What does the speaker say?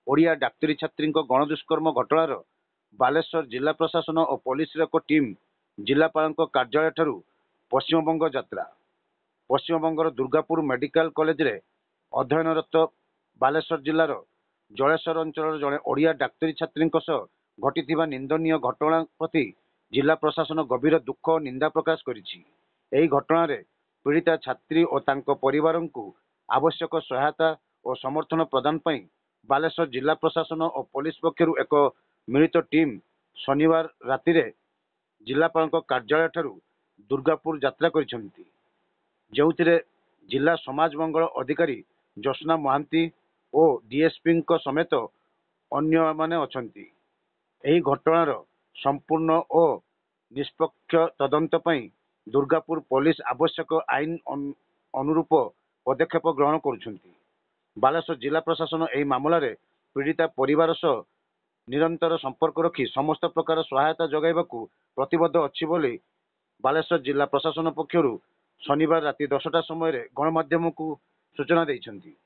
ओडिया डाक्तरी छात्री गणदुष्कर्म घटनार बालेश्वर जिला प्रशासन और पुलिस एक टीम जिलापाल कार्यालय ठारू पश्चिमबंग यात्रा पश्चिमबंगर दुर्गापुर मेडिकल कॉलेज रे अध्ययनरत बालेश्वर जिलार जलेश्वर अंचल जड़े ओडिया डाक्तरी छात्री घटी निंदनीय घटना प्रति जिला प्रशासन गभीर दुख और निंदा प्रकाश करिछि। एही घटना रे पीड़िता छात्री और तांको परिवार को आवश्यक सहायता और समर्थन प्रदान पई बालेश्वर जिला प्रशासन और पुलिस पक्षरु एक मिलित टीम शनिवार राति रे जिलापाल कार्यालय ठारू दुर्गापुर यात्रा करिसेंती, जोथिरे जिला समाज मंगल अधिकारी जोस्ना महांती और डीएसपी समेत अन्य माने अछंती। एही घटनार संपूर्ण और निष्पक्ष तदंत पई दुर्गापुर पुलिस आवश्यक आईन अनुरूप पदक्षेप ग्रहण करुछंती। बालेश्वर जिला प्रशासन एही मामला रे पीड़िता परिवार सह निरंतर संपर्क रखी समस्त प्रकार सहायता जगाइबाकू प्रतिबद्ध अछि बोली बालेश्वर जिला प्रशासन पक्षरु शनिवार राति 10टा समय गणमाध्यम को सूचना देइछंती।